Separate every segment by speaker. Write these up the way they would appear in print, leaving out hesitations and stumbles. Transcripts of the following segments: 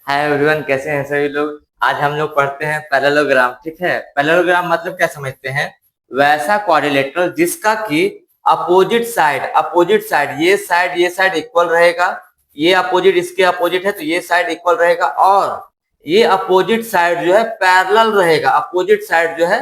Speaker 1: Hi everyone, कैसे हैं सभी लोग। आज हम लोग पढ़ते हैं पैरेललोग्राम। ठीक है, पैरेललोग्राम मतलब क्या समझते हैं? वैसा क्वाड्रिलेटरल जिसका कि अपोजिट साइड ये साइड इक्वल रहेगा। ये अपोजिट इसके अपोजिट है तो ये साइड इक्वल रहेगा, और ये अपोजिट साइड जो है पैरेलल रहेगा। अपोजिट साइड जो है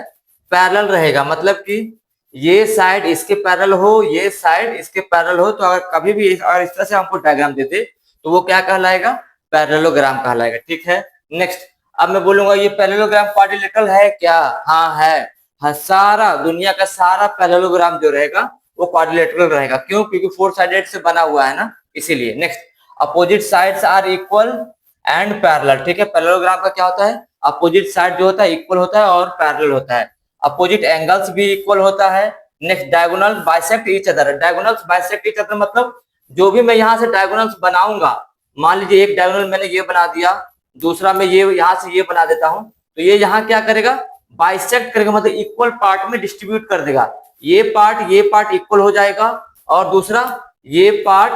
Speaker 1: पैरेलल रहेगा, मतलब कि ये साइड इसके पैरेलल हो, ये साइड इसके पैरेलल हो। तो अगर कभी भी अगर इस तरह से हमको डायग्राम देते तो वो क्या कहलाएगा? पैरेललोग्राम कहलाएगा। ठीक है, नेक्स्ट। अब मैं बोलूंगा ये पैरेललोग्राम क्वाड्रिलेटरल है क्या? हाँ है। हाँ, सारा दुनिया का सारा पैरेललोग्राम जो रहेगा वो क्वाड्रिलेटरल रहेगा। क्यों? क्योंकि फोर साइडेड से बना हुआ है ना, इसीलिए। Next, opposite sides are equal and parallel. ठीक है, पैरेललोग्राम का क्या होता है? अपोजिट साइड जो होता है इक्वल होता है और पैरेलल होता है। अपोजिट एंगल्स भी इक्वल होता है। Next, diagonal bisect each other. Diagonals bisect each other मतलब जो भी मैं यहाँ से डायगोनल्स बनाऊंगा, मान लीजिए एक डायगोनल मैंने ये बना दिया, दूसरा मैं ये यहाँ से ये बना देता हूं, तो ये यहाँ क्या करेगा? बाइसेक्ट करेगा, मतलब इक्वल पार्ट में डिस्ट्रीब्यूट कर देगा। ये पार्ट इक्वल हो जाएगा, और दूसरा ये पार्ट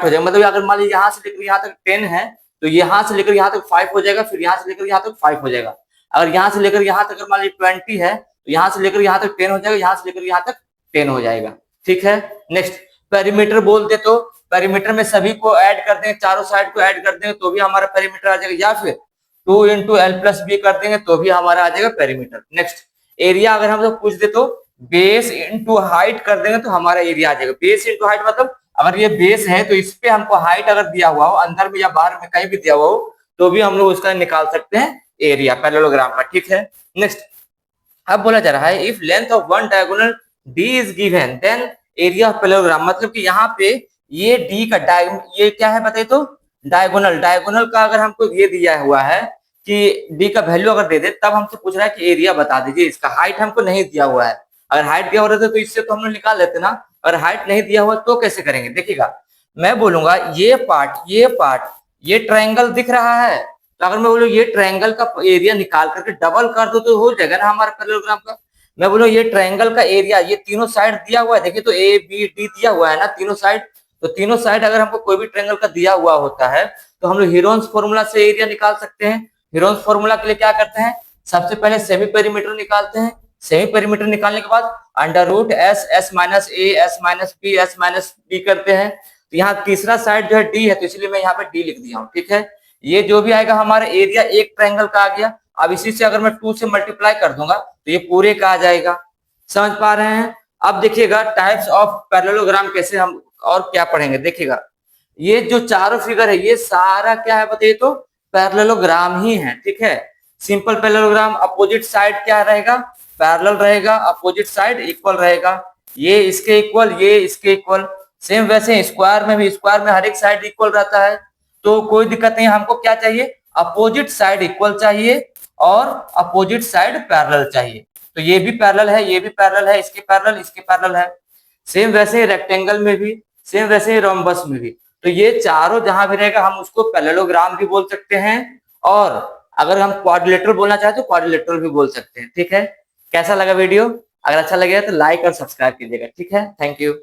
Speaker 1: हो जाएगा। मतलब अगर मान लीजिए यहाँ से लेकर यहाँ तक 10 है तो यहाँ से लेकर यहाँ तक 5 हो जाएगा, फिर यहाँ से लेकर यहाँ तक 5 हो जाएगा। अगर यहाँ से लेकर यहाँ तक मान लीजिए 20 है तो यहाँ से लेकर यहाँ तक 10 हो जाएगा, यहाँ से लेकर यहाँ तक 10 हो जाएगा। ठीक है, नेक्स्ट, पेरीमीटर बोलते तो पेरीमीटर में सभी को ऐड कर देंगे, चारों साइड को ऐड कर देंगे तो भी हमारा पेरीमीटर आ जाएगा, या फिर 2 × L + B कर देंगे तो भी हमारा आ जाएगा पेरीमीटर। नेक्स्ट, एरिया अगर हम लोग पूछ दे तो बेस इंटू हाइट कर देंगे तो हमारा एरिया आ जाएगा। बेस इंटू हाइट मतलब अगर ये बेस है तो इस पे हमको हाइट अगर दिया हुआ हो, अंदर में या बाहर में कहीं भी दिया हुआ हो, तो भी हम लोग उसका निकाल सकते हैं एरिया पैरेललोग्राम का। ठीक है, नेक्स्ट, अब बोला जा रहा है if length of one diagonal D is given then area of parallelogram. मतलब कि यहाँ पे ये डी का ये क्या है बताइए तो? डायगोनल। डायगोनल का अगर हमको ये दिया हुआ है कि डी का वैल्यू अगर दे दे, तब हमसे पूछ रहा है कि एरिया बता दीजिए इसका। हाइट हमको नहीं दिया हुआ है। अगर हाइट दिया हुआ रहता तो इससे तो हम लोग निकाल लेते ना। अगर हाइट नहीं दिया हुआ तो कैसे करेंगे? देखिएगा, मैं बोलूंगा ये ट्रायंगल दिख रहा है, तो अगर मैं बोलूँ ये ट्रायंगल का एरिया निकाल करके डबल कर दो तो हो जाएगा ना हमारा पैरेललोग्राम का। मैं बोलूँ ये ट्रायंगल का एरिया, ये तीनों साइड दिया हुआ है, देखिए तो ए बी डी दिया हुआ है ना तीनों साइड। तो तीनों साइड अगर हमको कोई भी ट्रायंगल का दिया हुआ होता है तो हम लोग हीरोन्स फॉर्मूला से एरिया निकाल सकते हैं। हीरोन्स फॉर्मूला के लिए क्या करते हैं? सबसे पहले सेमी पेरीमीटर निकालते हैं। सेमी पेरीमीटर निकालने के बाद under root S minus A S minus B करते हैं। तो यहाँ तीसरा साइड जो है डी है, तो इसलिए मैं यहाँ पे डी लिख दिया हूँ। ठीक है, ये जो भी आएगा हमारा एरिया एक ट्रायंगल का आ गया। अब इसी से अगर मैं 2 से मल्टीप्लाई कर दूंगा तो ये पूरे का आ जाएगा। समझ पा रहे हैं? अब देखिएगा टाइप्स ऑफ पैरेललोग्राम कैसे हम और क्या पढ़ेंगे। देखिएगा, ये जो चारों फिगर है ये सारा क्या है बताइए तो? पैरेललोग्राम ही है। ठीक है, सिंपल पैरेललोग्राम अपोजिट साइड क्या रहेगा? पैरेलल रहेगा, अपोजिट साइड इक्वल रहेगा। ये इसके इक्वल, ये इसके इक्वल। सेम वैसे स्क्वायर में भी, स्क्वायर में हर एक साइड इक्वल रहता है, तो कोई दिक्कत नहीं। हमको क्या चाहिए? अपोजिट साइड इक्वल चाहिए और अपोजिट साइड पैरेलल चाहिए। तो ये भी पैरेलल है, ये भी पैरेलल है, इसके पैरेलल, इसके पैरेलल है। सेम वैसे ही रेक्टेंगल में भी, सेम वैसे ही रोम्बस में भी। तो ये चारों जहां भी रहेगा हम उसको पैरेललोग्राम भी बोल सकते हैं, और अगर हम क्वाड्रिलेटरल बोलना चाहे तो क्वाड्रिलेटरल भी बोल सकते हैं। ठीक है, कैसा लगा वीडियो? अगर अच्छा लगे तो लाइक और सब्सक्राइब कीजिएगा। ठीक है, थैंक यू।